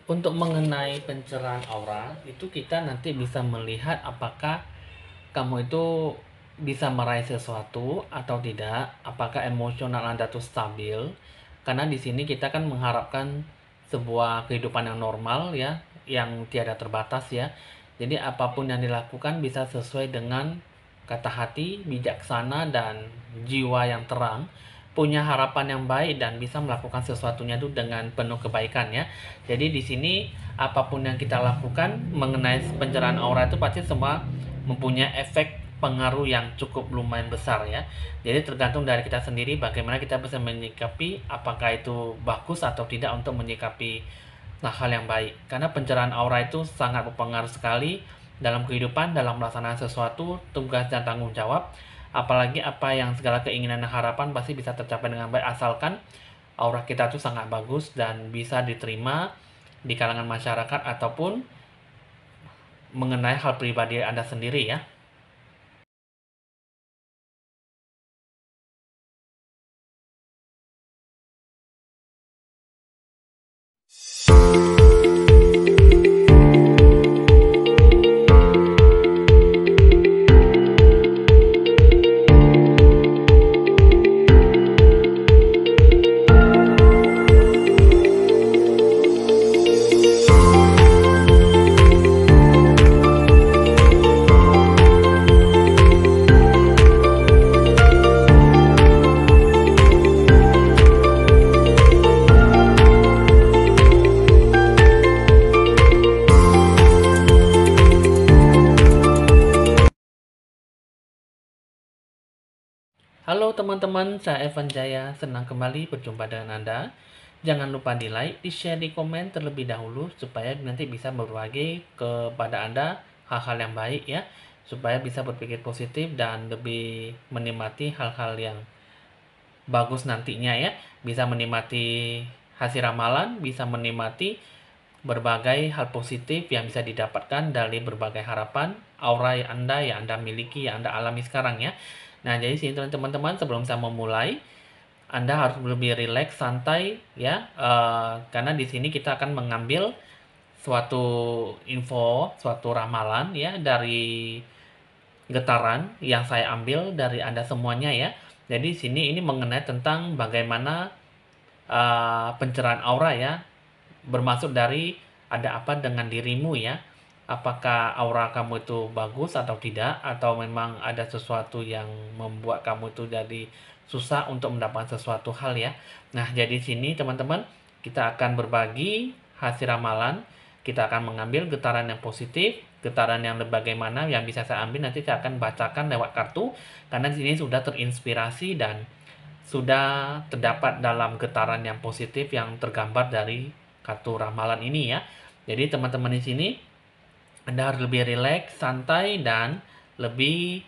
Untuk mengenai pencerahan aura, itu kita nanti bisa melihat apakah kamu itu bisa meraih sesuatu atau tidak, apakah emosional Anda tuh stabil. Karena di sini kita kan mengharapkan sebuah kehidupan yang normal ya, yang tiada terbatas ya. Jadi apapun yang dilakukan bisa sesuai dengan kata hati, bijaksana dan jiwa yang terang, punya harapan yang baik dan bisa melakukan sesuatunya itu dengan penuh kebaikan ya. Jadi di sini apapun yang kita lakukan mengenai pencerahan aura itu pasti semua mempunyai efek pengaruh yang cukup lumayan besar ya. Jadi tergantung dari kita sendiri bagaimana kita bisa menyikapi apakah itu bagus atau tidak untuk menyikapi hal yang baik. Karena pencerahan aura itu sangat berpengaruh sekali dalam kehidupan, dalam melaksanakan sesuatu, tugas dan tanggung jawab. Apalagi apa yang segala keinginan dan harapan pasti bisa tercapai dengan baik asalkan aura kita itu sangat bagus dan bisa diterima di kalangan masyarakat ataupun mengenai hal pribadi Anda sendiri ya. Halo teman-teman, saya Evan Jaya. Senang kembali berjumpa dengan Anda. Jangan lupa di like, di share, di komen terlebih dahulu supaya nanti bisa berbagi kepada Anda hal-hal yang baik ya. Supaya bisa berpikir positif dan lebih menikmati hal-hal yang bagus nantinya ya. Bisa menikmati hasil ramalan, bisa menikmati berbagai hal positif yang bisa didapatkan dari berbagai harapan aura yang Anda miliki, yang Anda alami sekarang ya. Nah, jadi sini teman-teman sebelum saya memulai, Anda harus lebih rileks, santai ya, karena di sini kita akan mengambil suatu info, suatu ramalan ya dari getaran yang saya ambil dari Anda semuanya ya. Jadi sini ini mengenai tentang bagaimana pencerahan aura ya, bermaksud dari ada apa dengan dirimu ya. Apakah aura kamu itu bagus atau tidak, atau memang ada sesuatu yang membuat kamu itu jadi susah untuk mendapatkan sesuatu hal ya. Nah, jadi sini teman-teman, kita akan berbagi hasil ramalan, kita akan mengambil getaran yang positif, getaran yang bagaimana yang bisa saya ambil nanti saya akan bacakan lewat kartu karena di sini sudah terinspirasi dan sudah terdapat dalam getaran yang positif yang tergambar dari kartu ramalan ini ya. Jadi teman-teman di sini Anda harus lebih rileks, santai dan lebih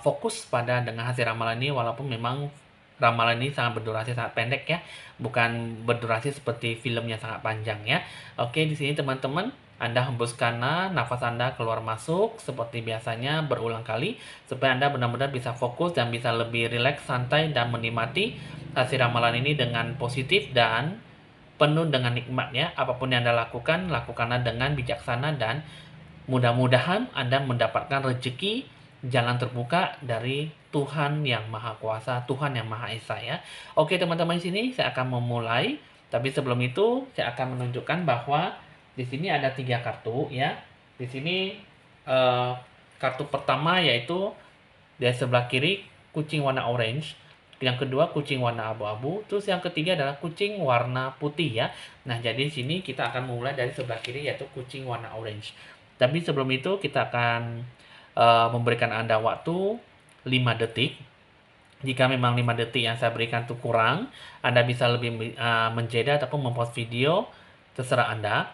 fokus pada dengan hasil ramalan ini walaupun memang ramalan ini sangat berdurasi sangat pendek ya, bukan berdurasi seperti film yang sangat panjang ya. Oke, di sini teman-teman Anda hembuskan nafas Anda keluar masuk seperti biasanya berulang kali supaya Anda benar-benar bisa fokus dan bisa lebih rileks, santai dan menikmati hasil ramalan ini dengan positif dan penuh dengan nikmat ya. Apapun yang Anda lakukan, lakukanlah dengan bijaksana dan mudah-mudahan Anda mendapatkan rezeki jalan terbuka dari Tuhan yang Maha Kuasa, Tuhan yang Maha Esa ya. Oke teman-teman, di sini saya akan memulai, tapi sebelum itu saya akan menunjukkan bahwa di sini ada 3 kartu ya. Di sini eh, kartu pertama yaitu di sebelah kiri kucing warna orange, yang kedua kucing warna abu-abu, terus yang ketiga adalah kucing warna putih ya. Nah, jadi di sini kita akan mulai dari sebelah kiri yaitu kucing warna orange. Tapi sebelum itu kita akan memberikan Anda waktu 5 detik. Jika memang 5 detik yang saya berikan itu kurang, Anda bisa lebih menjeda ataupun mempost video, terserah Anda.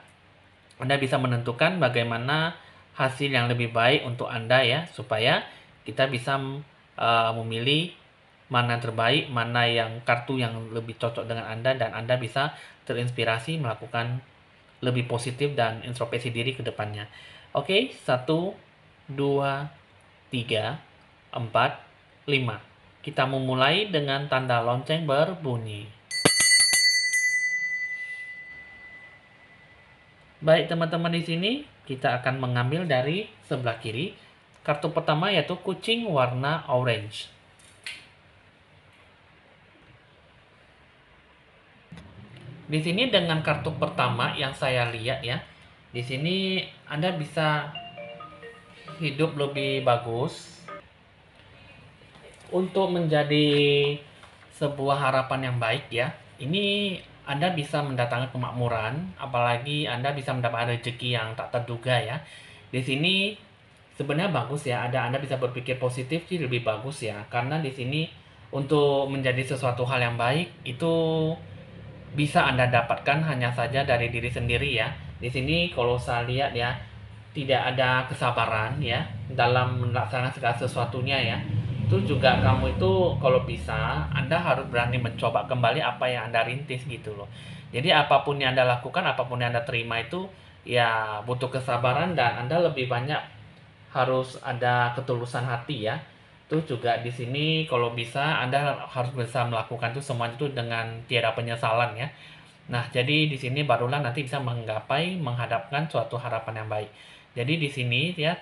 Anda bisa menentukan bagaimana hasil yang lebih baik untuk Anda ya, supaya kita bisa memilih mana yang terbaik, mana yang kartu yang lebih cocok dengan Anda dan Anda bisa terinspirasi melakukan lebih positif dan introspeksi diri ke depannya. Oke, 1, 2, 3, 4, 5. Kita memulai dengan tanda lonceng berbunyi. Baik teman-teman, di sini kita akan mengambil dari sebelah kiri. Kartu pertama yaitu kucing warna orange. Di sini dengan kartu pertama yang saya lihat ya, di sini Anda bisa hidup lebih bagus untuk menjadi sebuah harapan yang baik ya. Ini Anda bisa mendatangkan kemakmuran, apalagi Anda bisa mendapatkan rezeki yang tak terduga ya. Di sini sebenarnya bagus ya, Anda bisa berpikir positif sih lebih bagus ya, karena di sini untuk menjadi sesuatu hal yang baik itu bisa Anda dapatkan hanya saja dari diri sendiri ya. Di sini kalau saya lihat ya, tidak ada kesabaran ya dalam melaksanakan segala sesuatunya ya. Itu juga kamu itu kalau bisa Anda harus berani mencoba kembali apa yang Anda rintis gitu loh. Jadi apapun yang Anda lakukan, apapun yang Anda terima itu ya butuh kesabaran, dan Anda lebih banyak harus ada ketulusan hati ya. Itu juga di sini kalau bisa Anda harus bisa melakukan itu semua itu dengan tiada penyesalan ya. Nah, jadi di sini barulah nanti bisa menggapai menghadapkan suatu harapan yang baik. Jadi di sini ya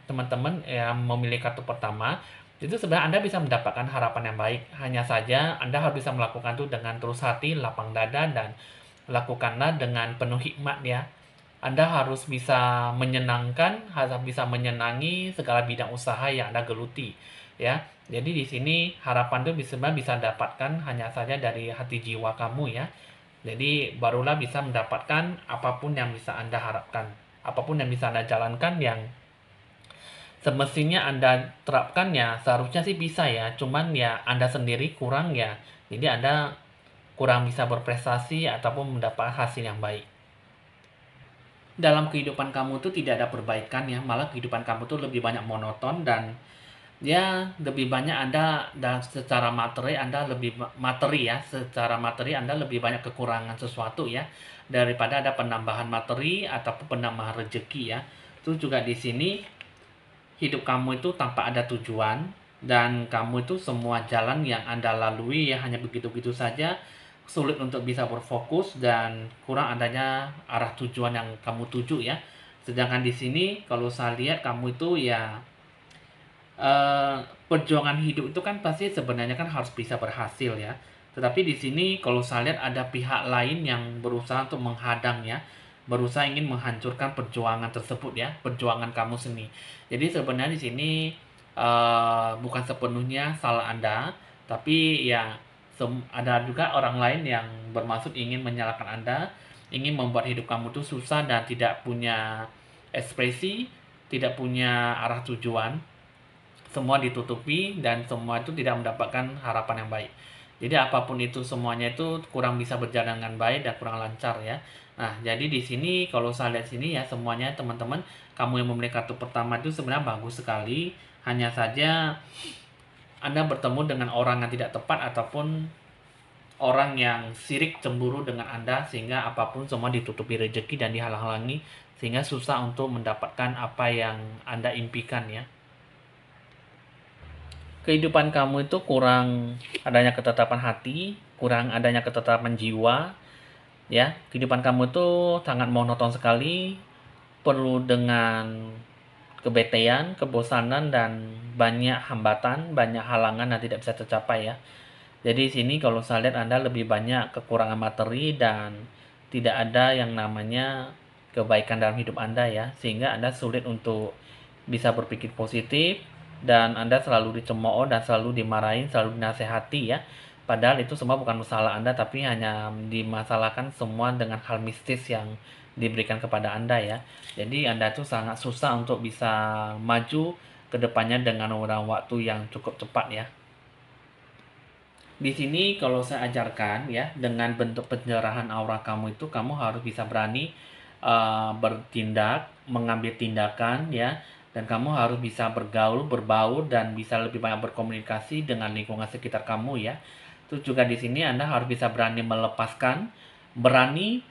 teman-teman yang memilih kartu pertama itu sebenarnya Anda bisa mendapatkan harapan yang baik. Hanya saja Anda harus bisa melakukan itu dengan tulus hati, lapang dada, dan lakukanlah dengan penuh hikmat ya. Anda harus bisa menyenangkan, harus bisa menyenangi segala bidang usaha yang Anda geluti, ya. Jadi di sini harapan itu bisa dapatkan hanya saja dari hati jiwa kamu ya. Jadi barulah bisa mendapatkan apapun yang bisa Anda harapkan, apapun yang bisa Anda jalankan yang semestinya Anda terapkan ya seharusnya sih bisa ya. Cuman ya Anda sendiri kurang ya. Jadi Anda kurang bisa berprestasi ataupun mendapat hasil yang baik. Dalam kehidupan kamu tuh tidak ada perbaikan ya, malah kehidupan kamu tuh lebih banyak monoton, dan ya lebih banyak Anda dan secara materi Anda lebih materi ya, secara materi Anda lebih banyak kekurangan sesuatu ya daripada ada penambahan materi ataupun penambahan rezeki ya. Itu juga di sini hidup kamu itu tanpa ada tujuan, dan kamu itu semua jalan yang Anda lalui ya hanya begitu-begitu saja, sulit untuk bisa berfokus dan kurang adanya arah tujuan yang kamu tuju ya. Sedangkan di sini kalau saya lihat kamu itu ya eh, perjuangan hidup itu kan pasti sebenarnya kan harus bisa berhasil ya. Tetapi di sini kalau saya lihat ada pihak lain yang berusaha untuk menghadang ya, berusaha ingin menghancurkan perjuangan tersebut ya, perjuangan kamu sendiri. Jadi sebenarnya di sini bukan sepenuhnya salah Anda, tapi ya ada juga orang lain yang bermaksud ingin menyalahkan Anda, ingin membuat hidup kamu tuh susah dan tidak punya ekspresi, tidak punya arah tujuan, semua ditutupi dan semua itu tidak mendapatkan harapan yang baik. Jadi apapun itu semuanya itu kurang bisa berjalan dengan baik dan kurang lancar ya. Nah, jadi di sini kalau saya lihat sini ya semuanya teman-teman, kamu yang memiliki kartu pertama itu sebenarnya bagus sekali. Hanya saja Anda bertemu dengan orang yang tidak tepat ataupun orang yang sirik cemburu dengan Anda sehingga apapun semua ditutupi rezeki dan dihalang-halangi sehingga susah untuk mendapatkan apa yang Anda impikan ya. Kehidupan kamu itu kurang adanya ketetapan hati, kurang adanya ketetapan jiwa, ya. Kehidupan kamu itu sangat monoton sekali, penuh dengan kebetean, kebosanan, dan banyak hambatan, banyak halangan yang tidak bisa tercapai ya. Jadi sini kalau saya lihat Anda lebih banyak kekurangan materi dan tidak ada yang namanya kebaikan dalam hidup Anda ya, sehingga Anda sulit untuk bisa berpikir positif, dan Anda selalu dicemooh dan selalu dimarahin, selalu dinasehati ya. Padahal itu semua bukan masalah Anda, tapi hanya dimasalahkan semua dengan hal mistis yang diberikan kepada Anda ya. Jadi Anda tuh sangat susah untuk bisa maju ke depannya dengan waktu yang cukup cepat ya. Di sini kalau saya ajarkan ya, dengan bentuk pencerahan aura kamu itu kamu harus bisa berani bertindak, mengambil tindakan ya, dan kamu harus bisa bergaul, berbaur, dan bisa lebih banyak berkomunikasi dengan lingkungan sekitar kamu ya. Terus juga di sini Anda harus bisa berani melepaskan, berani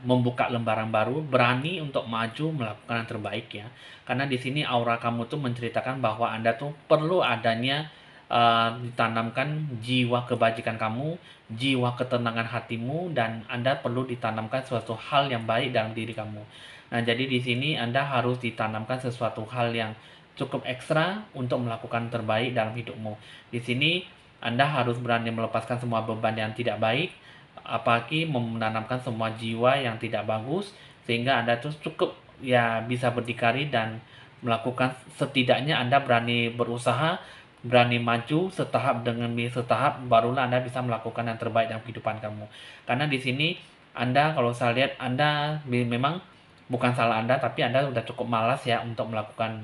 membuka lembaran baru, berani untuk maju melakukan yang terbaik ya. Karena di sini aura kamu tuh menceritakan bahwa Anda tuh perlu adanya ditanamkan jiwa kebajikan kamu, jiwa ketenangan hatimu, dan Anda perlu ditanamkan suatu hal yang baik dalam diri kamu. Nah, jadi di sini Anda harus ditanamkan sesuatu hal yang cukup ekstra untuk melakukan terbaik dalam hidupmu. Di sini Anda harus berani melepaskan semua beban yang tidak baik, apalagi menanamkan semua jiwa yang tidak bagus, sehingga Anda tuh cukup ya bisa berdikari dan melakukan, setidaknya Anda berani berusaha, berani maju setahap demi setahap, barulah Anda bisa melakukan yang terbaik dalam kehidupan kamu. Karena di sini Anda, kalau saya lihat, Anda memang bukan salah Anda, tapi Anda sudah cukup malas ya untuk melakukan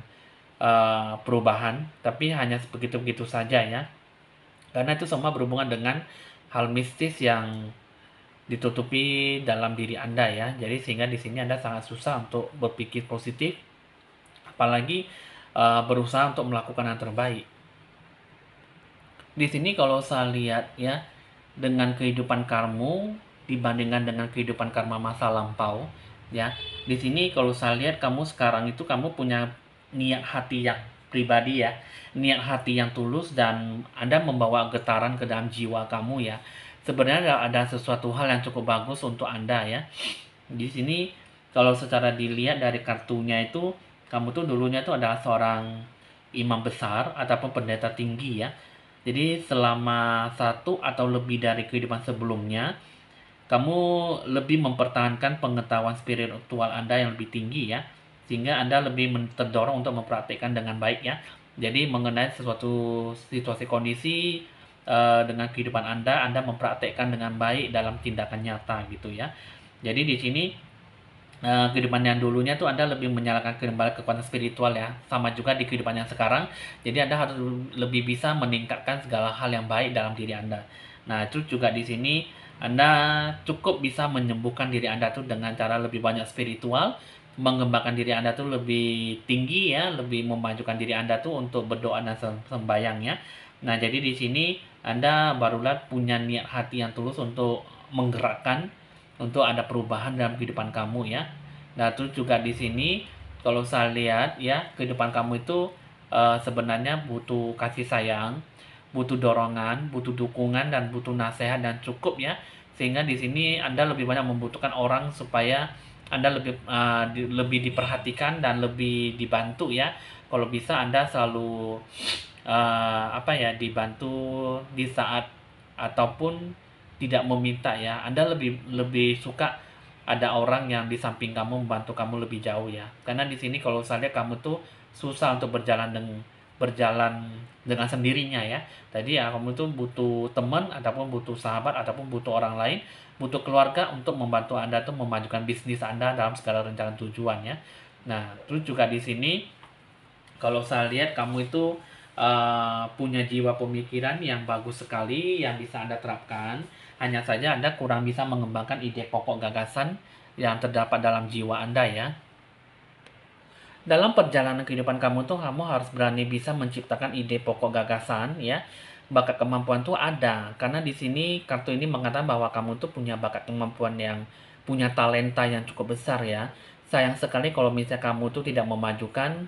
perubahan, tapi hanya begitu-begitu saja ya. Karena itu semua berhubungan dengan hal mistis yang ditutupi dalam diri Anda ya. Jadi sehingga di sini Anda sangat susah untuk berpikir positif, apalagi berusaha untuk melakukan yang terbaik. Di sini kalau saya lihat ya, dengan kehidupan kamu dibandingkan dengan kehidupan karma masa lampau ya. Di sini kalau saya lihat, kamu sekarang itu kamu punya niat hati yang pribadi ya, niat hati yang tulus, dan Anda membawa getaran ke dalam jiwa kamu ya. Sebenarnya ada sesuatu hal yang cukup bagus untuk Anda ya. Di sini kalau secara dilihat dari kartunya itu, kamu tuh dulunya tuh adalah seorang imam besar ataupun pendeta tinggi ya. Jadi selama satu atau lebih dari kehidupan sebelumnya, kamu lebih mempertahankan pengetahuan spiritual Anda yang lebih tinggi ya, sehingga Anda lebih terdorong untuk mempraktikkan dengan baik ya. Jadi mengenai sesuatu situasi kondisi dengan kehidupan Anda mempraktikkan dengan baik dalam tindakan nyata gitu ya. Jadi di sini kehidupan yang dulunya tuh Anda lebih menyalakan kembali kekuatan spiritual ya, sama juga di kehidupan yang sekarang. Jadi Anda harus lebih bisa meningkatkan segala hal yang baik dalam diri Anda. Nah, itu juga di sini Anda cukup bisa menyembuhkan diri Anda tuh dengan cara lebih banyak spiritual, mengembangkan diri Anda tuh lebih tinggi ya, lebih memajukan diri Anda tuh untuk berdoa dan sembahyang ya. Nah, jadi di sini Anda barulah punya niat hati yang tulus untuk menggerakkan, untuk ada perubahan dalam kehidupan kamu ya. Nah, terus juga di sini kalau saya lihat ya, kehidupan kamu itu sebenarnya butuh kasih sayang, butuh dorongan, butuh dukungan, dan butuh nasihat dan cukup ya. Sehingga di sini Anda lebih banyak membutuhkan orang supaya Anda lebih diperhatikan dan lebih dibantu ya. Kalau bisa Anda selalu dibantu di saat ataupun tidak meminta ya. Anda lebih lebih suka ada orang yang di samping kamu membantu kamu lebih jauh ya. Karena di sini kalau saya lihat kamu tuh susah untuk berjalan dengan sendirinya ya. Tadi ya kamu tuh butuh teman ataupun butuh sahabat ataupun butuh orang lain, butuh keluarga untuk membantu Anda tuh memajukan bisnis Anda dalam segala rencana tujuan ya. Nah, terus juga di sini kalau saya lihat kamu itu punya jiwa pemikiran yang bagus sekali yang bisa Anda terapkan. Hanya saja Anda kurang bisa mengembangkan ide pokok gagasan yang terdapat dalam jiwa Anda ya. Dalam perjalanan kehidupan kamu tuh kamu harus berani bisa menciptakan ide pokok gagasan ya. Bakat kemampuan tuh ada, karena di sini kartu ini mengatakan bahwa kamu tuh punya bakat kemampuan yang punya talenta yang cukup besar ya. Sayang sekali kalau misalnya kamu tuh tidak memajukan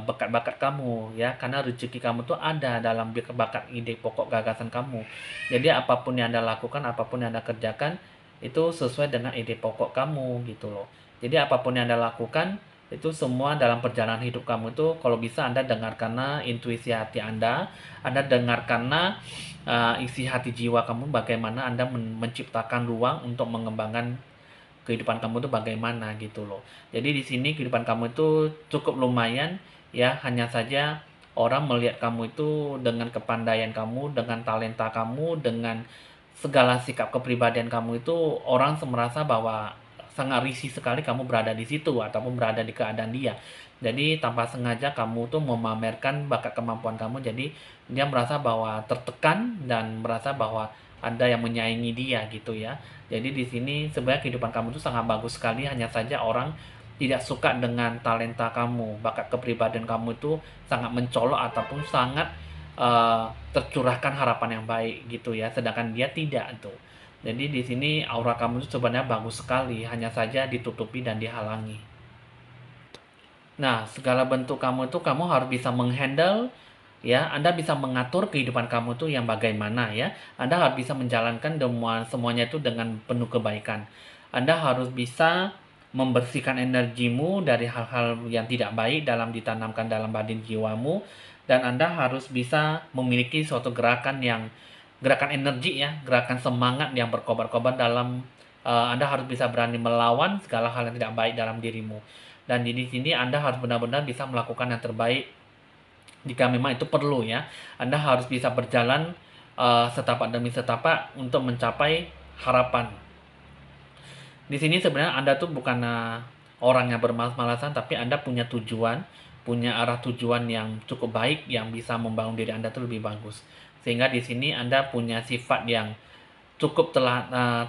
bakat-bakat kamu ya, karena rezeki kamu tuh ada dalam bakat ide pokok gagasan kamu. Jadi apapun yang Anda lakukan, apapun yang Anda kerjakan itu sesuai dengan ide pokok kamu gitu loh. Jadi apapun yang Anda lakukan itu semua dalam perjalanan hidup kamu itu kalau bisa Anda dengarkanlah intuisi hati Anda dengarkanlah isi hati jiwa kamu, bagaimana Anda menciptakan ruang untuk mengembangkan kehidupan kamu itu bagaimana gitu loh. Jadi di sini kehidupan kamu itu cukup lumayan ya, hanya saja orang melihat kamu itu dengan kepandaian kamu, dengan talenta kamu, dengan segala sikap kepribadian kamu itu orang merasa bahwa sangat risih sekali kamu berada di situ ataupun berada di keadaan dia. Jadi tanpa sengaja kamu tuh memamerkan bakat kemampuan kamu, jadi dia merasa bahwa tertekan dan merasa bahwa ada yang menyaingi dia gitu ya. Jadi di sini sebenarnya kehidupan kamu itu sangat bagus sekali, hanya saja orang tidak suka dengan talenta kamu, bakat kepribadian kamu itu sangat mencolok ataupun sangat tercurahkan harapan yang baik gitu ya, sedangkan dia tidak tuh. Jadi di sini aura kamu itu sebenarnya bagus sekali, hanya saja ditutupi dan dihalangi. Nah, segala bentuk kamu itu kamu harus bisa menghandle ya. Anda bisa mengatur kehidupan kamu tuh yang bagaimana ya. Anda harus bisa menjalankan semuanya itu dengan penuh kebaikan. Anda harus bisa membersihkan energimu dari hal-hal yang tidak baik dalam ditanamkan dalam batin jiwamu, dan Anda harus bisa memiliki suatu gerakan energi ya, gerakan semangat yang berkobar-kobar dalam Anda harus bisa berani melawan segala hal yang tidak baik dalam dirimu. Dan di sini Anda harus benar-benar bisa melakukan yang terbaik jika memang itu perlu ya. Anda harus bisa berjalan setapak demi setapak untuk mencapai harapan. Di sini sebenarnya Anda tuh bukan orang yang bermalas-malasan, tapi Anda punya tujuan, punya arah tujuan yang cukup baik yang bisa membangun diri Anda tuh lebih bagus. Sehingga di sini Anda punya sifat yang cukup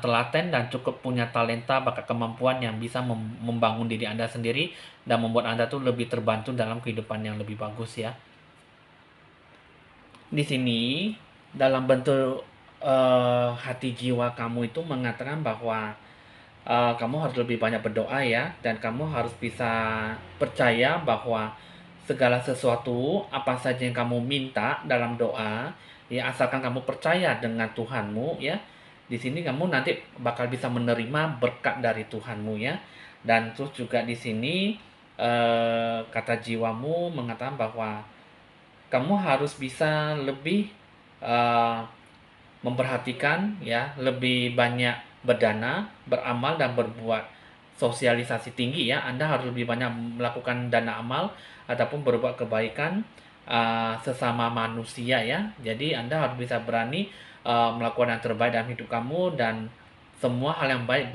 telaten dan cukup punya talenta, bakat, kemampuan yang bisa membangun diri Anda sendiri dan membuat Anda tuh lebih terbantu dalam kehidupan yang lebih bagus ya. Di sini dalam bentuk hati jiwa kamu itu mengatakan bahwa kamu harus lebih banyak berdoa ya, dan kamu harus bisa percaya bahwa segala sesuatu apa saja yang kamu minta dalam doa ya, asalkan kamu percaya dengan Tuhanmu ya, di sini kamu nanti bakal bisa menerima berkat dari Tuhanmu ya. Dan terus juga di sini kata jiwamu mengatakan bahwa kamu harus bisa lebih uh, memperhatikan ya, lebih banyak berdana, beramal dan berbuat sosialisasi tinggi ya. Anda harus lebih banyak melakukan dana amal ataupun berbuat kebaikan sesama manusia ya. Jadi Anda harus bisa berani melakukan yang terbaik dalam hidup kamu, dan semua hal yang baik,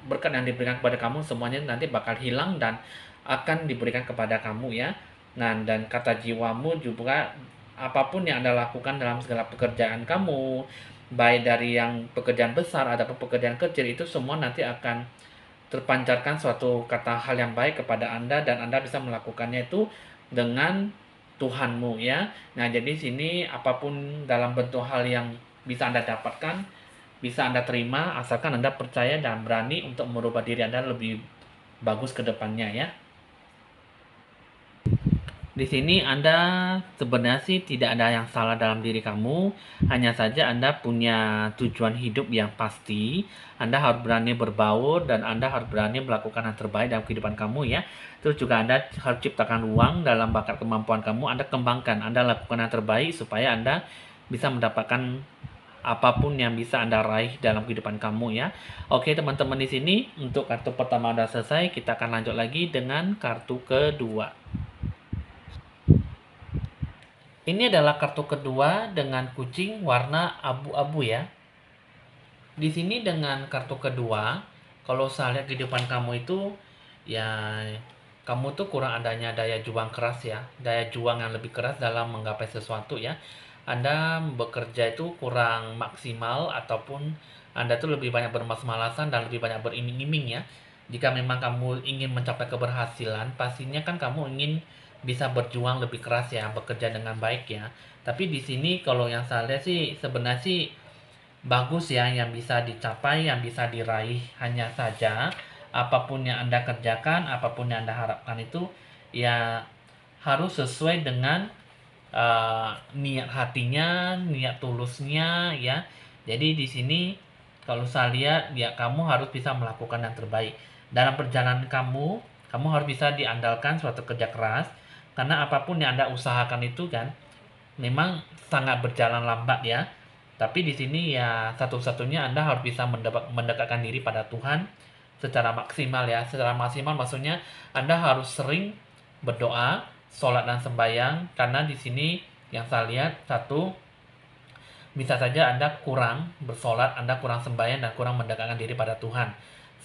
berkat yang diberikan kepada kamu semuanya nanti bakal hilang dan akan diberikan kepada kamu ya. Nah, dan kata jiwamu juga, apapun yang Anda lakukan dalam segala pekerjaan kamu, baik dari yang pekerjaan besar ataupun pekerjaan kecil, itu semua nanti akan terpancarkan suatu kata hal yang baik kepada Anda, dan Anda bisa melakukannya itu dengan Tuhanmu ya. Nah, jadi sini apapun dalam bentuk hal yang bisa Anda dapatkan, bisa Anda terima asalkan Anda percaya dan berani untuk merubah diri Anda lebih bagus ke depannya ya. Di sini Anda sebenarnya sih tidak ada yang salah dalam diri kamu, hanya saja Anda punya tujuan hidup yang pasti. Anda harus berani berbaur dan Anda harus berani melakukan yang terbaik dalam kehidupan kamu ya. Terus juga Anda harus ciptakan ruang dalam bakat kemampuan kamu, Anda kembangkan, Anda lakukan yang terbaik supaya Anda bisa mendapatkan apapun yang bisa Anda raih dalam kehidupan kamu ya. Oke teman-teman, di sini untuk kartu pertama Anda selesai, kita akan lanjut lagi dengan kartu kedua. Ini adalah kartu kedua dengan kucing warna abu-abu ya. Di sini dengan kartu kedua, kalau saya lihat kehidupan kamu itu ya, kamu tuh kurang adanya daya juang keras ya, daya juang yang lebih keras dalam menggapai sesuatu ya. Anda bekerja itu kurang maksimal, ataupun Anda tuh lebih banyak bermalas-malasan dan lebih banyak beriming-iming ya. Jika memang kamu ingin mencapai keberhasilan, pastinya kan kamu ingin bisa berjuang lebih keras ya, bekerja dengan baik ya. Tapi di sini kalau yang saya lihat sih sebenarnya sih bagus ya yang bisa dicapai, yang bisa diraih. Hanya saja apapun yang Anda kerjakan, apapun yang Anda harapkan itu ya harus sesuai dengan niat hatinya, niat tulusnya ya. Jadi di sini kalau saya lihat ya, kamu harus bisa melakukan yang terbaik dalam perjalanan kamu. Kamu harus bisa diandalkan suatu kerja keras, karena apapun yang Anda usahakan itu kan memang sangat berjalan lambat ya. Tapi di sini ya satu-satunya Anda harus bisa mendekatkan diri pada Tuhan secara maksimal ya. Secara maksimal maksudnya Anda harus sering berdoa, sholat dan sembahyang, karena di sini yang saya lihat, satu, bisa saja Anda kurang bersolat, Anda kurang sembahyang dan kurang mendekatkan diri pada Tuhan,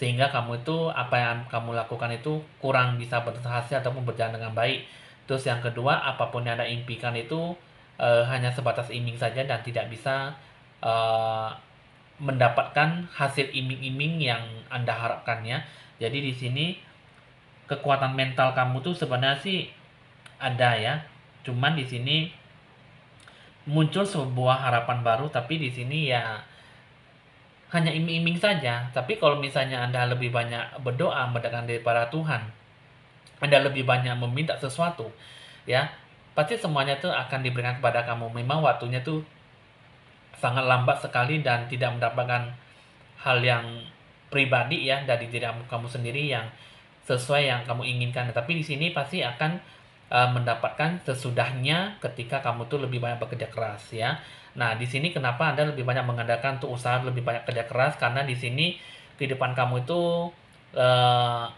sehingga kamu itu apa yang kamu lakukan itu kurang bisa berhasil ataupun berjalan dengan baik. Terus yang kedua, apapun yang Anda impikan itu hanya sebatas iming saja dan tidak bisa uh, mendapatkan hasil iming-iming yang Anda harapkan ya. Jadi di sini kekuatan mental kamu tuh sebenarnya sih ada ya. Cuman di sini muncul sebuah harapan baru, tapi di sini ya hanya iming-iming saja. Tapi kalau misalnya Anda lebih banyak berdoa, mendekatkan diri pada Tuhan, Anda lebih banyak meminta sesuatu ya, pasti semuanya tuh akan diberikan kepada kamu. Memang waktunya tuh sangat lambat sekali dan tidak mendapatkan hal yang pribadi ya dari diri kamu sendiri yang sesuai yang kamu inginkan. Tapi di sini pasti akan mendapatkan sesudahnya ketika kamu tuh lebih banyak bekerja keras ya. Nah, di sini kenapa Anda lebih banyak mengandalkan untuk usaha lebih banyak kerja keras, karena di sini kehidupan kamu itu uh,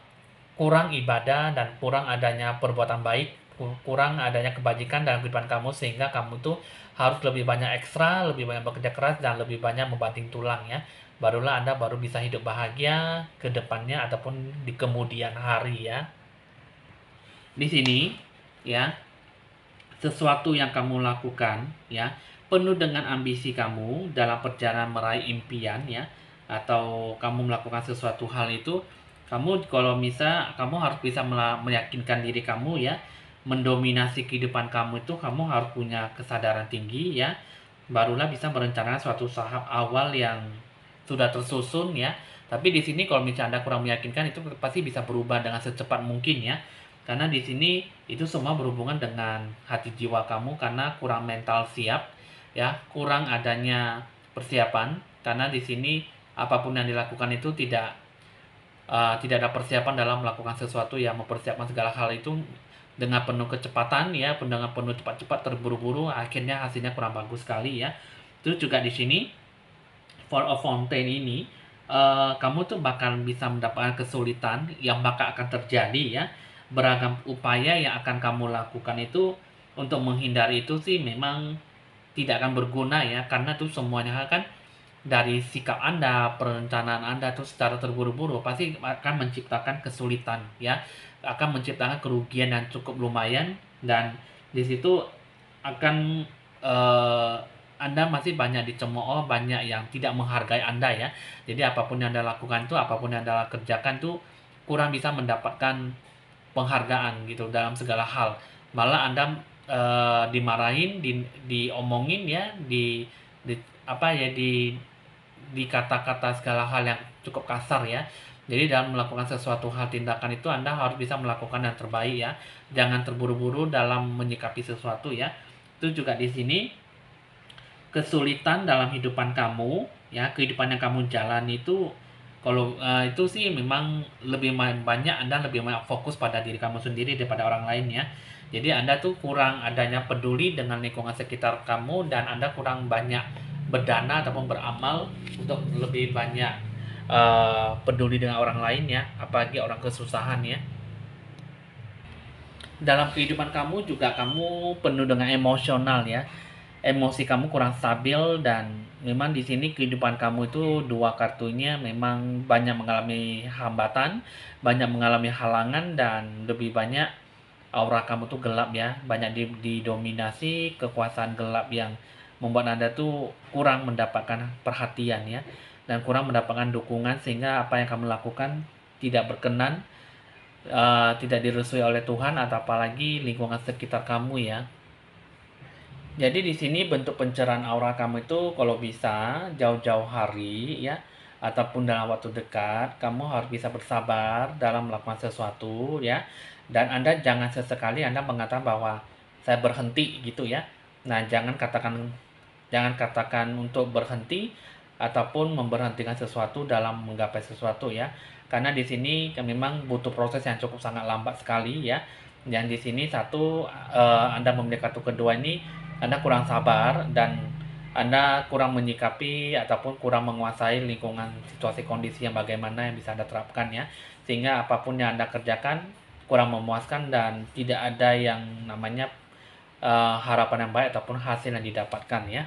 kurang ibadah dan kurang adanya perbuatan baik, kurang adanya kebajikan dalam kehidupan kamu, sehingga kamu tuh harus lebih banyak ekstra, lebih banyak bekerja keras dan lebih banyak membanting tulang ya. Barulah Anda baru bisa hidup bahagia ke depannya ataupun di kemudian hari ya. Di sini ya, sesuatu yang kamu lakukan ya penuh dengan ambisi kamu dalam perjalanan meraih impian ya, atau kamu melakukan sesuatu hal itu, kamu kalau bisa kamu harus bisa meyakinkan diri kamu ya, mendominasi kehidupan kamu itu kamu harus punya kesadaran tinggi ya, barulah bisa merencanakan suatu tahap awal yang sudah tersusun ya. Tapi di sini kalau misalnya Anda kurang meyakinkan, itu pasti bisa berubah dengan secepat mungkin ya. Karena di sini itu semua berhubungan dengan hati jiwa kamu, karena kurang mental siap ya, kurang adanya persiapan. Karena di sini apapun yang dilakukan itu tidak ada persiapan dalam melakukan sesuatu yang mempersiapkan segala hal itu dengan penuh kecepatan ya, dengan penuh cepat-cepat terburu-buru, akhirnya hasilnya kurang bagus sekali ya. Terus juga di sini for a fountain ini kamu tuh bakal bisa mendapatkan kesulitan yang bakal akan terjadi ya. Beragam upaya yang akan kamu lakukan itu untuk menghindari itu sih memang tidak akan berguna ya, karena tuh semuanya kan dari sikap Anda, perencanaan Anda tuh secara terburu-buru pasti akan menciptakan kesulitan ya, akan menciptakan kerugian yang cukup lumayan, dan di situ akan Anda masih banyak dicemooh, banyak yang tidak menghargai Anda ya. Jadi apapun yang Anda lakukan tuh, apapun yang Anda kerjakan tuh kurang bisa mendapatkan penghargaan gitu dalam segala hal. Malah Anda dimarahin, diomongin ya, di apa ya, di kata-kata segala hal yang cukup kasar ya. Jadi dalam melakukan sesuatu hal tindakan itu Anda harus bisa melakukan yang terbaik ya. Jangan terburu-buru dalam menyikapi sesuatu ya. Itu juga di sini kesulitan dalam kehidupan kamu ya, kehidupan yang kamu jalani itu, kalau itu sih memang lebih banyak Anda lebih banyak fokus pada diri kamu sendiri daripada orang lain ya. Jadi Anda tuh kurang adanya peduli dengan lingkungan sekitar kamu, dan Anda kurang banyak berdana ataupun beramal untuk lebih banyak peduli dengan orang lain ya, apalagi orang kesusahan ya. Dalam kehidupan kamu juga kamu penuh dengan emosional ya. Emosi kamu kurang stabil, dan memang di sini kehidupan kamu itu dua kartunya memang banyak mengalami hambatan, banyak mengalami halangan, dan lebih banyak aura kamu tuh gelap ya, banyak didominasi kekuasaan gelap yang membuat Anda tuh kurang mendapatkan perhatian ya, dan kurang mendapatkan dukungan, sehingga apa yang kamu lakukan tidak berkenan, tidak direstui oleh Tuhan atau apalagi lingkungan sekitar kamu ya. Jadi di sini bentuk pencerahan aura kamu itu kalau bisa jauh-jauh hari ya, ataupun dalam waktu dekat, kamu harus bisa bersabar dalam melakukan sesuatu ya. Dan Anda jangan sesekali Anda mengatakan bahwa saya berhenti gitu ya. Nah, jangan katakan untuk berhenti ataupun memberhentikan sesuatu dalam menggapai sesuatu ya. Karena di sini memang butuh proses yang cukup sangat lambat sekali ya. Yang di sini satu, Anda memiliki kartu kedua ini, Anda kurang sabar dan Anda kurang menyikapi ataupun kurang menguasai lingkungan, situasi, kondisi yang bagaimana yang bisa Anda terapkan ya. Sehingga apapun yang Anda kerjakan kurang memuaskan dan tidak ada yang namanya harapan yang baik ataupun hasil yang didapatkan ya.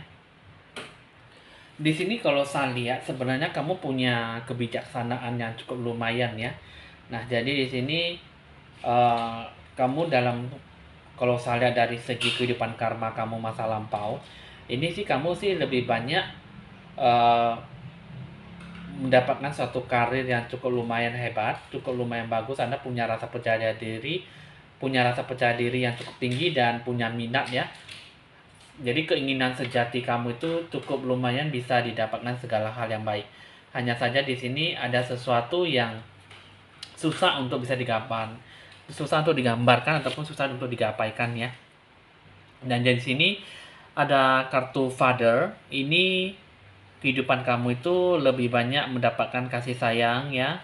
Di sini kalau saya lihat sebenarnya kamu punya kebijaksanaan yang cukup lumayan ya. Nah, jadi di sini kamu dalam, kalau saya lihat dari segi kehidupan karma kamu masa lampau, ini sih kamu sih lebih banyak mendapatkan suatu karir yang cukup lumayan hebat, cukup lumayan bagus. Anda punya rasa percaya diri, yang cukup tinggi dan punya minat ya. Jadi keinginan sejati kamu itu cukup lumayan bisa didapatkan segala hal yang baik. Hanya saja di sini ada sesuatu yang susah untuk digambarkan ataupun susah untuk digapaikan ya. Dan dari sini ada kartu Father. Ini kehidupan kamu itu lebih banyak mendapatkan kasih sayang ya,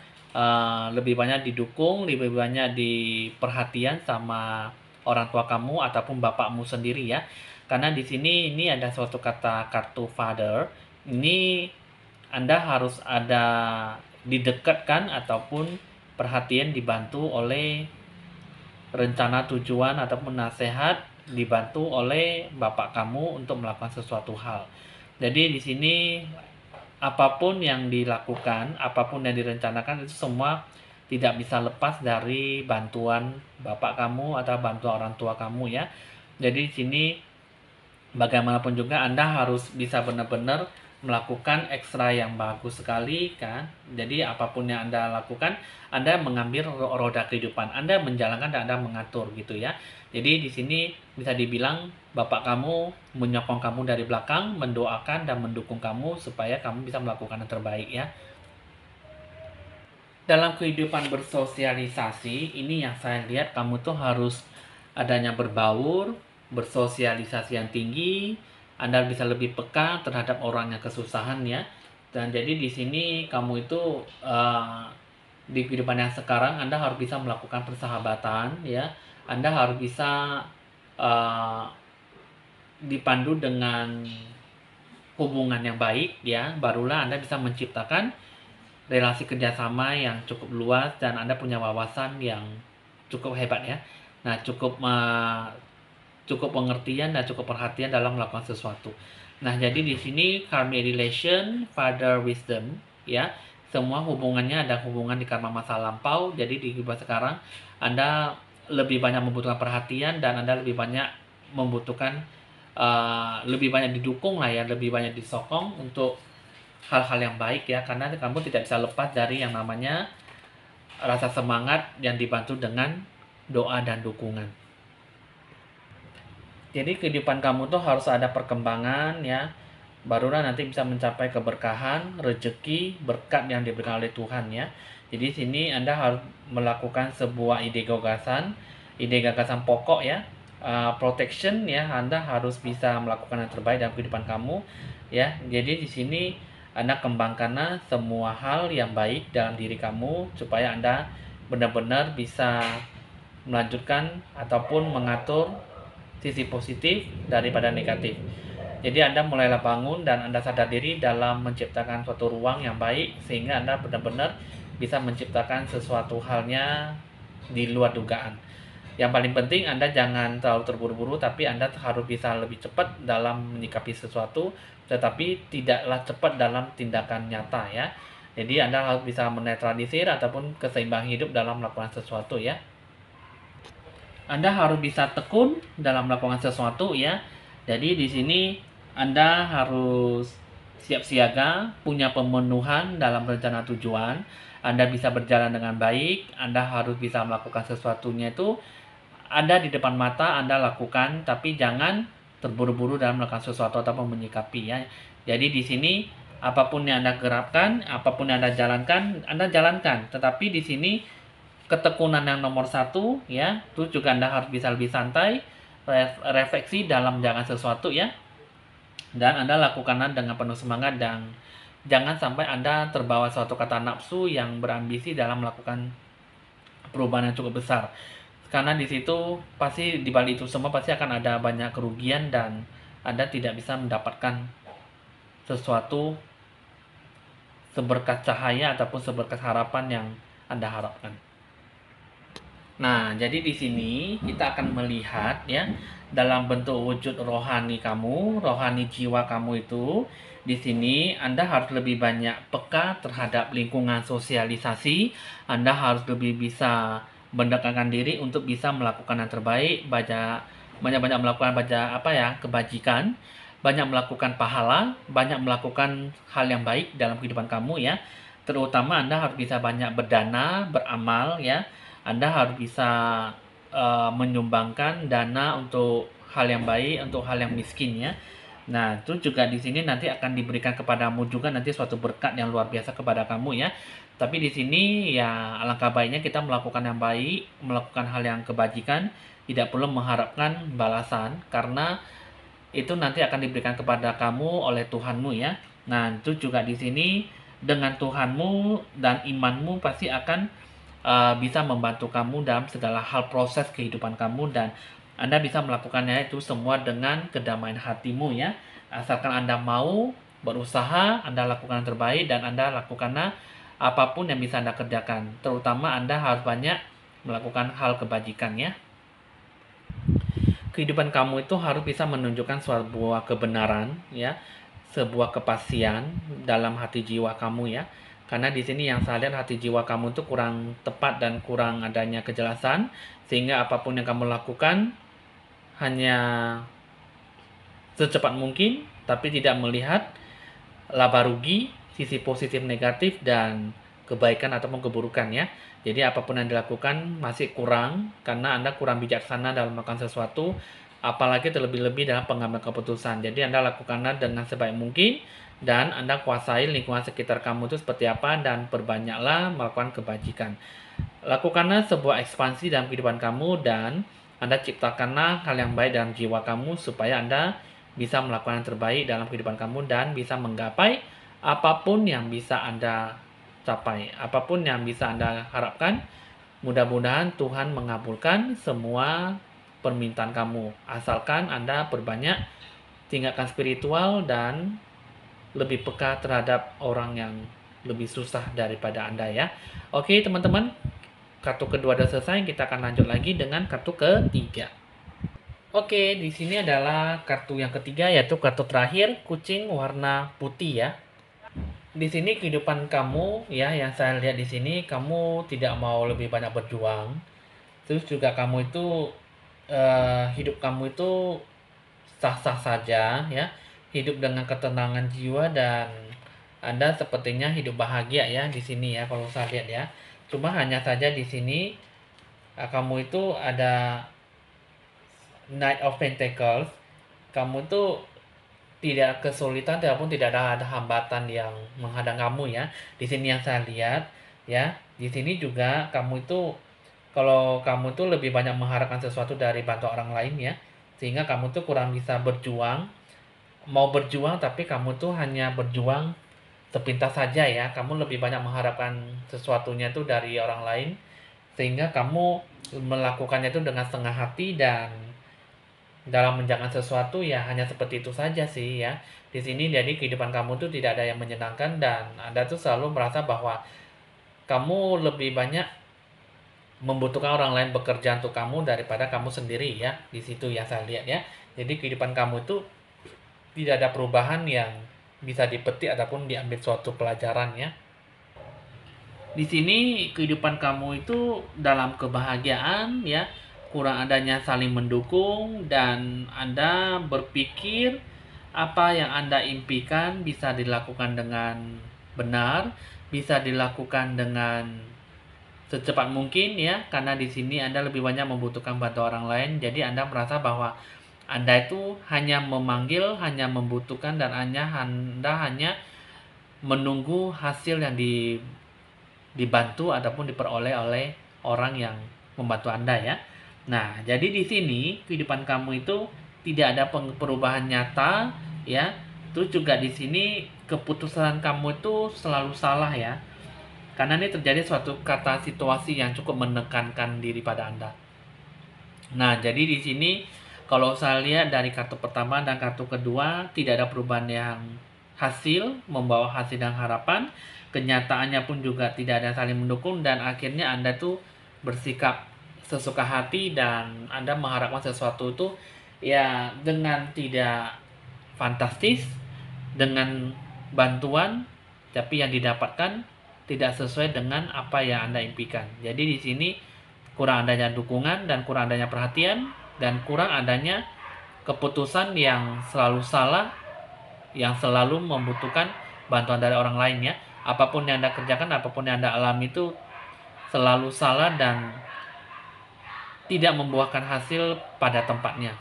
lebih banyak didukung, lebih banyak diperhatian sama orang tua kamu ataupun bapakmu sendiri ya. Karena di sini ini ada suatu kata kartu Father. Ini Anda harus ada didekatkan ataupun perhatian dibantu oleh rencana tujuan ataupun nasihat, dibantu oleh bapak kamu untuk melakukan sesuatu hal. Jadi di sini apapun yang dilakukan, apapun yang direncanakan itu semua tidak bisa lepas dari bantuan bapak kamu atau bantuan orang tua kamu ya. Jadi di sini bagaimanapun juga Anda harus bisa benar-benar melakukan ekstra yang bagus sekali kan. Jadi apapun yang Anda lakukan, Anda mengambil roda kehidupan, Anda menjalankan dan Anda mengatur gitu ya. Jadi di sini bisa dibilang bapak kamu menyokong kamu dari belakang, mendoakan dan mendukung kamu supaya kamu bisa melakukan yang terbaik ya. Dalam kehidupan bersosialisasi, ini yang saya lihat kamu tuh harus adanya berbaur, bersosialisasi yang tinggi, Anda bisa lebih peka terhadap orang yang kesusahan ya. Dan jadi di sini kamu itu di kehidupan yang sekarang Anda harus bisa melakukan persahabatan ya. Anda harus bisa uh, dipandu dengan hubungan yang baik ya, barulah Anda bisa menciptakan relasi kerjasama yang cukup luas dan Anda punya wawasan yang cukup hebat ya. Nah, cukup pengertian dan cukup perhatian dalam melakukan sesuatu. Nah, jadi di sini karmic relation, father wisdom ya. Semua hubungannya ada hubungan di karma masa lampau. Jadi di kehidupan sekarang Anda lebih banyak membutuhkan perhatian dan Anda lebih banyak membutuhkan lebih banyak didukung lah ya, lebih banyak disokong untuk hal-hal yang baik ya, karena kamu tidak bisa lepas dari yang namanya rasa semangat yang dibantu dengan doa dan dukungan. Jadi kehidupan kamu tuh harus ada perkembangan ya, barulah nanti bisa mencapai keberkahan, rezeki, berkat yang diberikan oleh Tuhan ya. Jadi sini Anda harus melakukan sebuah ide gagasan pokok ya, protection ya. Anda harus bisa melakukan yang terbaik dalam kehidupan kamu ya. Jadi di sini Anda kembangkanlah semua hal yang baik dalam diri kamu supaya Anda benar-benar bisa melanjutkan ataupun mengatur sisi positif daripada negatif. Jadi Anda mulailah bangun dan Anda sadar diri dalam menciptakan suatu ruang yang baik sehingga Anda benar-benar bisa menciptakan sesuatu halnya di luar dugaan. Yang paling penting Anda jangan terlalu terburu-buru, tapi Anda harus bisa lebih cepat dalam menyikapi sesuatu, tetapi tidaklah cepat dalam tindakan nyata ya. Jadi Anda harus bisa menetralisir ataupun keseimbangan hidup dalam melakukan sesuatu ya. Anda harus bisa tekun dalam melakukan sesuatu ya. Jadi di sini Anda harus siap siaga, punya pemenuhan dalam rencana tujuan. Anda bisa berjalan dengan baik, Anda harus bisa melakukan sesuatunya itu ada di depan mata, Anda lakukan, tapi jangan terburu-buru dalam melakukan sesuatu ataupun menyikapi ya. Jadi di sini apapun yang Anda gerakkan, apapun yang Anda jalankan. Tetapi di sini ketekunan yang nomor satu ya, terus juga Anda harus bisa lebih santai, refleksi dalam menjalankan sesuatu ya, dan Anda lakukanlah dengan penuh semangat dan jangan sampai Anda terbawa suatu kata nafsu yang berambisi dalam melakukan perubahan yang cukup besar, karena di situ pasti di balik itu semua pasti akan ada banyak kerugian dan Anda tidak bisa mendapatkan sesuatu seberkas cahaya ataupun seberkas harapan yang Anda harapkan. Nah, jadi di sini kita akan melihat ya dalam bentuk wujud rohani kamu, rohani jiwa kamu itu. Di sini Anda harus lebih banyak peka terhadap lingkungan sosialisasi. Anda harus lebih bisa mendekatkan diri untuk bisa melakukan yang terbaik, banyak-banyak melakukan kebajikan, banyak melakukan pahala, banyak melakukan hal yang baik dalam kehidupan kamu ya. Terutama Anda harus bisa banyak berdana, beramal ya. Anda harus bisa menyumbangkan dana untuk hal yang baik, untuk hal yang miskin ya. Nah, itu juga di sini nanti akan diberikan kepadamu juga nanti suatu berkat yang luar biasa kepada kamu ya. Tapi di sini ya alangkah baiknya kita melakukan yang baik, melakukan hal yang kebajikan, tidak perlu mengharapkan balasan karena itu nanti akan diberikan kepada kamu oleh Tuhanmu ya. Nah, itu juga di sini dengan Tuhanmu dan imanmu pasti akan bisa membantu kamu dalam segala hal proses kehidupan kamu, dan Anda bisa melakukannya itu semua dengan kedamaian hatimu ya. Asalkan Anda mau berusaha, Anda lakukan yang terbaik dan Anda lakukanlah apapun yang bisa Anda kerjakan. Terutama Anda harus banyak melakukan hal kebajikan ya. Kehidupan kamu itu harus bisa menunjukkan sebuah kebenaran ya, sebuah kepastian dalam hati jiwa kamu ya. Karena di sini yang saya lihat hati jiwa kamu itu kurang tepat dan kurang adanya kejelasan, sehingga apapun yang kamu lakukan hanya secepat mungkin tapi tidak melihat laba rugi, sisi positif negatif dan kebaikan ataupun keburukan ya. Jadi apapun yang dilakukan masih kurang karena Anda kurang bijaksana dalam melakukan sesuatu, apalagi terlebih-lebih dalam pengambilan keputusan. Jadi Anda lakukanlah dengan sebaik mungkin dan Anda kuasai lingkungan sekitar kamu itu seperti apa dan perbanyaklah melakukan kebajikan. Lakukanlah sebuah ekspansi dalam kehidupan kamu dan Anda ciptakanlah hal yang baik dalam jiwa kamu supaya Anda bisa melakukan yang terbaik dalam kehidupan kamu dan bisa menggapai apapun yang bisa Anda capai, apapun yang bisa Anda harapkan. Mudah-mudahan Tuhan mengabulkan semua permintaan kamu, asalkan Anda perbanyak tingkatkan spiritual dan lebih peka terhadap orang yang lebih susah daripada Anda ya. Oke teman-teman, kartu kedua sudah selesai, kita akan lanjut lagi dengan kartu ketiga. Oke, di sini adalah kartu yang ketiga, yaitu kartu terakhir, kucing warna putih ya. Di sini kehidupan kamu ya, yang saya lihat di sini kamu tidak mau lebih banyak berjuang. Terus juga kamu itu hidup kamu itu sah-sah saja ya. Hidup dengan ketenangan jiwa dan Anda sepertinya hidup bahagia ya di sini ya kalau saya lihat ya. Cuma hanya saja di sini kamu itu ada Knight of Pentacles. Kamu tuh tidak kesulitan ataupun tidak ada hambatan yang menghadang kamu ya. Di sini yang saya lihat ya, di sini juga kamu itu kalau kamu tuh lebih banyak mengharapkan sesuatu dari bantu orang lain ya, sehingga kamu tuh kurang bisa berjuang. Mau berjuang tapi kamu tuh hanya berjuang sepintas saja ya. Kamu lebih banyak mengharapkan sesuatunya tuh dari orang lain, sehingga kamu melakukannya itu dengan setengah hati dan dalam menjalankan sesuatu ya hanya seperti itu saja sih ya. Di sini jadi kehidupan kamu tuh tidak ada yang menyenangkan dan Anda tuh selalu merasa bahwa kamu lebih banyak membutuhkan orang lain bekerja untuk kamu daripada kamu sendiri ya. Di situ ya saya lihat ya. Jadi kehidupan kamu tuh tidak ada perubahan yang bisa dipetik ataupun diambil suatu pelajaran ya. Di sini kehidupan kamu itu dalam kebahagiaan ya, kurang adanya saling mendukung dan Anda berpikir apa yang Anda impikan bisa dilakukan dengan benar, bisa dilakukan dengan secepat mungkin ya, karena di sini Anda lebih banyak membutuhkan bantu orang lain. Jadi Anda merasa bahwa Anda itu hanya memanggil, hanya membutuhkan dan Anda hanya menunggu hasil yang dibantu ataupun diperoleh oleh orang yang membantu Anda ya. Nah, jadi di sini kehidupan kamu itu tidak ada perubahan nyata ya. Terus juga di sini keputusan kamu itu selalu salah ya. Karena ini terjadi suatu kata situasi yang cukup menekankan diri pada Anda. Nah, jadi di sini kalau saya lihat dari kartu pertama dan kartu kedua tidak ada perubahan yang membawa hasil dan harapan. Kenyataannya pun juga tidak ada saling mendukung dan akhirnya Anda tuh bersikap sesuka hati dan Anda mengharapkan sesuatu itu ya dengan tidak fantastis, dengan bantuan, tapi yang didapatkan tidak sesuai dengan apa yang Anda impikan. Jadi di sini kurang adanya dukungan dan kurang adanya perhatian dan kurang adanya keputusan yang selalu salah, yang selalu membutuhkan bantuan dari orang lain ya. Apapun yang Anda kerjakan, apapun yang Anda alami itu selalu salah dan tidak membuahkan hasil pada tempatnya.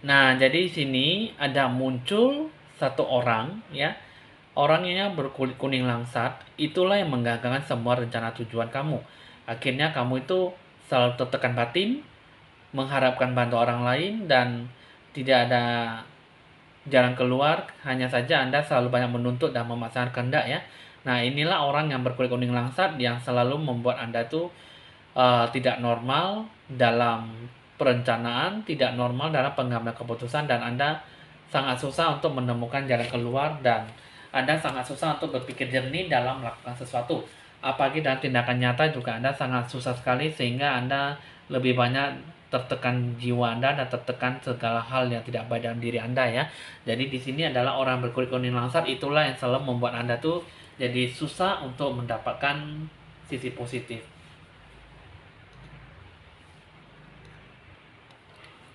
Nah, jadi di sini ada muncul satu orang ya. Orangnya berkulit kuning langsat, itulah yang menggagalkan semua rencana tujuan kamu. Akhirnya kamu itu selalu tertekan batin, mengharapkan bantu orang lain, dan tidak ada jalan keluar, hanya saja Anda selalu banyak menuntut dan memaksakan kehendak ya. Nah, inilah orang yang berkulit kuning langsat yang selalu membuat Anda tuh tidak normal dalam perencanaan, tidak normal dalam pengambilan keputusan, dan Anda sangat susah untuk menemukan jalan keluar, dan Anda sangat susah untuk berpikir jernih dalam melakukan sesuatu. Apalagi dalam tindakan nyata juga Anda sangat susah sekali, sehingga Anda lebih banyak tertekan jiwa Anda dan tertekan segala hal yang tidak baik dalam diri Anda ya. Jadi di sini adalah orang berkulit kuning langsat, itulah yang selalu membuat Anda tuh jadi susah untuk mendapatkan sisi positif.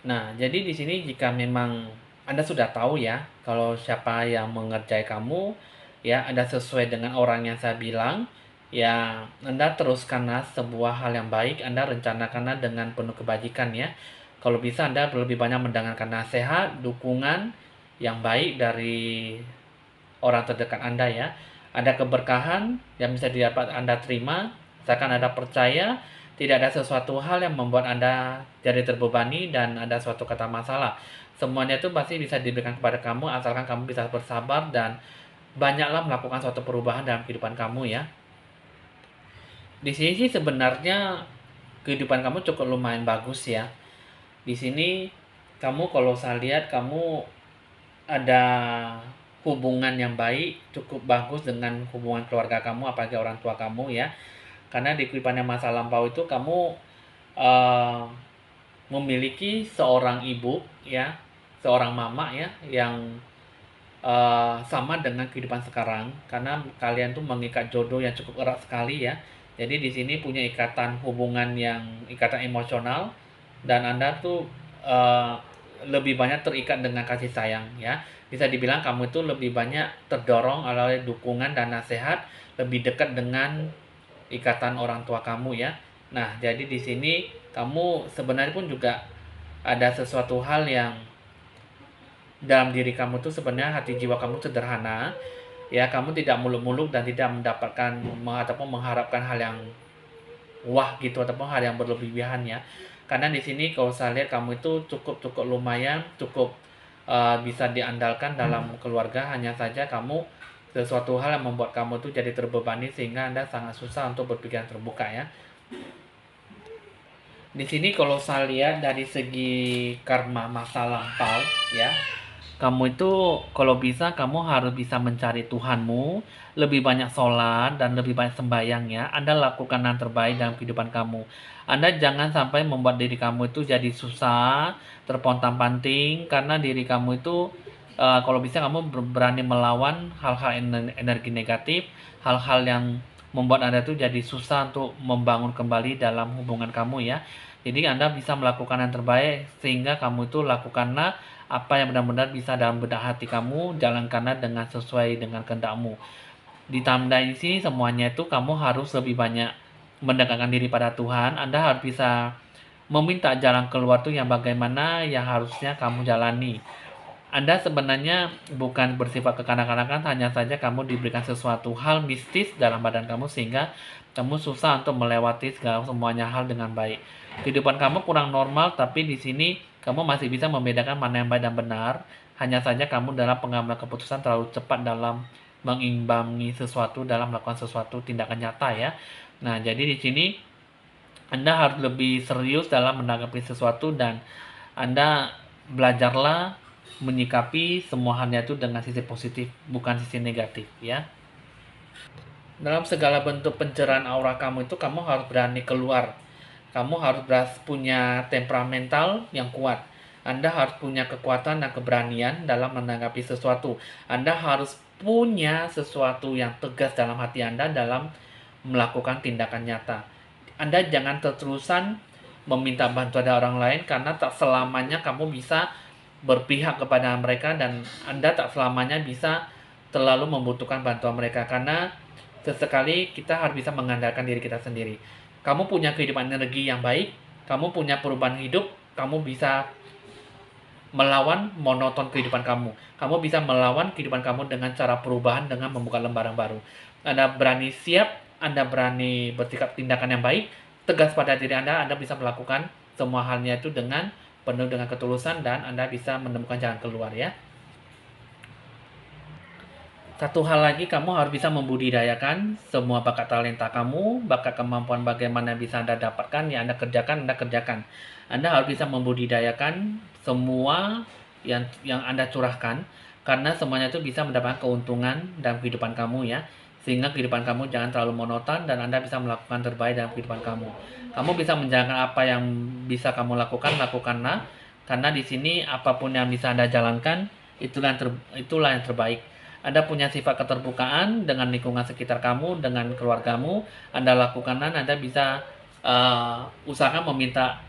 Nah, jadi di sini jika memang Anda sudah tahu ya kalau siapa yang mengerjai kamu, ya Anda sesuai dengan orang yang saya bilang, ya Anda teruskanlah sebuah hal yang baik, Anda rencanakanlah dengan penuh kebajikan ya. Kalau bisa Anda lebih banyak mendengarkan nasihat, dukungan yang baik dari orang terdekat Anda ya. Ada keberkahan yang bisa dapat Anda terima, asalkan Anda percaya tidak ada sesuatu hal yang membuat Anda jadi terbebani dan ada suatu kata masalah. Semuanya itu pasti bisa diberikan kepada kamu asalkan kamu bisa bersabar dan banyaklah melakukan suatu perubahan dalam kehidupan kamu ya. Di sini sih sebenarnya kehidupan kamu cukup lumayan bagus ya. Di sini kamu kalau saya lihat kamu ada hubungan yang baik, cukup bagus dengan hubungan keluarga kamu, apalagi orang tua kamu ya. Karena di kehidupan yang masa lampau itu kamu uh, memiliki seorang ibu ya, seorang mama ya, yang sama dengan kehidupan sekarang. Karena kalian tuh mengikat jodoh yang cukup erat sekali ya. Jadi di sini punya ikatan hubungan yang ikatan emosional, dan Anda tuh uh, lebih banyak terikat dengan kasih sayang ya. Bisa dibilang kamu itu lebih banyak terdorong oleh dukungan dan nasihat, lebih dekat dengan ikatan orang tua kamu ya. Nah, jadi di sini kamu sebenarnya pun juga ada sesuatu hal yang dalam diri kamu tuh sebenarnya hati jiwa kamu sederhana ya, kamu tidak muluk-muluk dan tidak mendapatkan ataupun mengharapkan hal yang wah gitu ataupun hal yang berlebihan ya. Karena di sini kalau saya lihat kamu itu cukup lumayan, cukup bisa diandalkan dalam keluarga, hanya saja kamu sesuatu hal yang membuat kamu tuh jadi terbebani sehingga Anda sangat susah untuk berpikiran terbuka ya. Di sini kalau saya lihat dari segi karma masa lampau ya, kamu itu kalau bisa kamu harus bisa mencari Tuhanmu, lebih banyak sholat dan lebih banyak sembahyang ya. Anda lakukan yang terbaik dalam kehidupan kamu. Anda jangan sampai membuat diri kamu itu jadi susah, terpontang-panting, karena diri kamu itu kalau bisa kamu berani melawan hal-hal energi negatif, hal-hal yang membuat Anda itu jadi susah untuk membangun kembali dalam hubungan kamu ya. Jadi Anda bisa melakukan yang terbaik sehingga kamu itu lakukanlah apa yang benar-benar bisa dalam benak hati kamu, jalankanlah dengan sesuai dengan kehendakmu. Ditandai di sini semuanya itu kamu harus lebih banyak mendekatkan diri pada Tuhan. Anda harus bisa meminta jalan keluar tuh yang bagaimana yang harusnya kamu jalani. Anda sebenarnya bukan bersifat kekanak-kanakan, hanya saja kamu diberikan sesuatu hal mistis dalam badan kamu sehingga kamu susah untuk melewati segala semuanya hal dengan baik. Kehidupan kamu kurang normal, tapi di sini kamu masih bisa membedakan mana yang baik dan benar. Hanya saja kamu dalam pengambilan keputusan terlalu cepat dalam mengimbangi sesuatu, dalam melakukan sesuatu tindakan nyata ya. Nah, jadi di sini Anda harus lebih serius dalam menanggapi sesuatu, dan Anda belajarlah menyikapi semua halnya itu dengan sisi positif, bukan sisi negatif ya. Dalam segala bentuk pencerahan aura kamu itu kamu harus berani keluar. Kamu harus punya temperamental yang kuat. Anda harus punya kekuatan dan keberanian dalam menanggapi sesuatu. Anda harus punya sesuatu yang tegas dalam hati Anda dalam melakukan tindakan nyata. Anda jangan terus-terusan meminta bantuan dari orang lain, karena tak selamanya kamu bisa berpihak kepada mereka, dan Anda tak selamanya bisa terlalu membutuhkan bantuan mereka, karena sesekali kita harus bisa mengandalkan diri kita sendiri. Kamu punya kehidupan energi yang baik, kamu punya perubahan hidup, kamu bisa melawan monoton kehidupan kamu. Kamu bisa melawan kehidupan kamu dengan cara perubahan dengan membuka lembaran baru. Anda berani siap, Anda berani bersikap tindakan yang baik, tegas pada diri Anda bisa melakukan semua halnya itu dengan penuh dengan ketulusan dan Anda bisa menemukan jalan keluar ya. Satu hal lagi, kamu harus bisa membudidayakan semua bakat talenta kamu, bakat kemampuan bagaimana bisa Anda dapatkan, yang Anda kerjakan, Anda kerjakan. Anda harus bisa membudidayakan semua yang Anda curahkan, karena semuanya itu bisa mendapatkan keuntungan dalam kehidupan kamu ya. Sehingga kehidupan kamu jangan terlalu monoton dan Anda bisa melakukan terbaik dalam kehidupan kamu. Kamu bisa menjalankan apa yang bisa kamu lakukan, lakukanlah. Karena di sini apapun yang bisa Anda jalankan, itulah yang terbaik. Anda punya sifat keterbukaan dengan lingkungan sekitar kamu, dengan keluargamu. Anda lakukanlah, Anda bisa usahakan meminta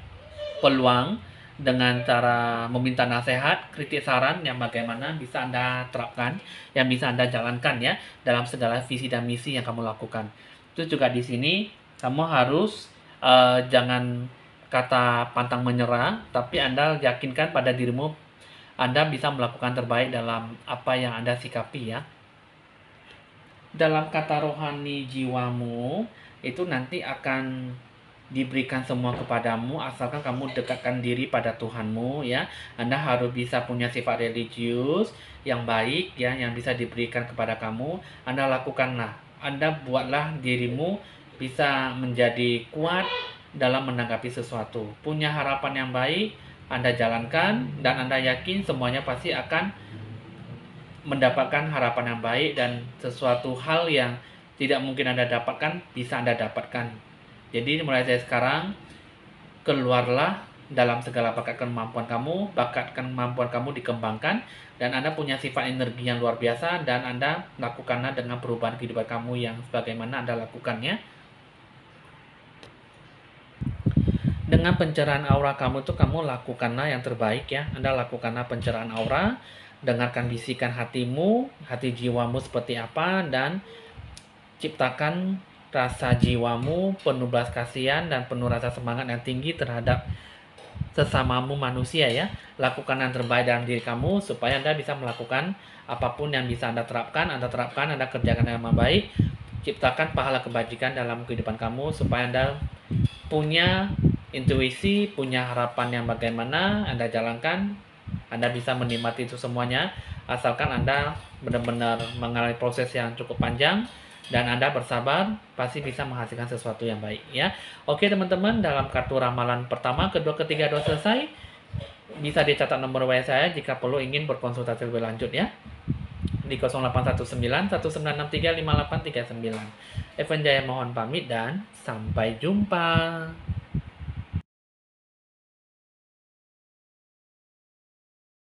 peluang dengan cara meminta nasihat, kritik saran yang bagaimana bisa Anda terapkan, yang bisa Anda jalankan ya dalam segala visi dan misi yang kamu lakukan. Itu juga di sini kamu harus jangan kata pantang menyerah, tapi Anda yakinkan pada dirimu Anda bisa melakukan terbaik dalam apa yang Anda sikapi ya. Dalam kata rohani jiwamu, itu nanti akan diberikan semua kepadamu asalkan kamu dekatkan diri pada Tuhanmu ya. Anda harus bisa punya sifat religius yang baik ya, yang bisa diberikan kepada kamu. Anda lakukanlah. Anda buatlah dirimu bisa menjadi kuat dalam menanggapi sesuatu. Punya harapan yang baik, Anda jalankan dan Anda yakin semuanya pasti akan mendapatkan harapan yang baik dan sesuatu hal yang tidak mungkin Anda dapatkan bisa Anda dapatkan. Jadi mulai dari sekarang keluarlah dalam segala bakat kemampuan kamu dikembangkan dan Anda punya sifat energi yang luar biasa dan Anda lakukanlah dengan perubahan kehidupan kamu yang sebagaimana Anda lakukannya. Dengan pencerahan aura kamu tuh kamu lakukanlah yang terbaik ya. Anda lakukanlah pencerahan aura, dengarkan bisikan hatimu, hati jiwamu seperti apa, dan ciptakan rasa jiwamu penuh belas kasihan dan penuh rasa semangat yang tinggi terhadap sesamamu manusia ya. Lakukan yang terbaik dalam diri kamu supaya Anda bisa melakukan apapun yang bisa Anda terapkan, Anda kerjakan dengan baik. Ciptakan pahala kebajikan dalam kehidupan kamu supaya Anda punya intuisi, punya harapan yang bagaimana Anda jalankan. Anda bisa menikmati itu semuanya asalkan Anda benar-benar mengalami proses yang cukup panjang dan Anda bersabar, pasti bisa menghasilkan sesuatu yang baik ya. Oke teman-teman, dalam kartu ramalan pertama, kedua, ketiga, dua selesai. Bisa dicatat nomor WA saya jika perlu ingin berkonsultasi lebih lanjut ya. Di 0819 1963 5839. Evan Jaya mohon pamit dan sampai jumpa.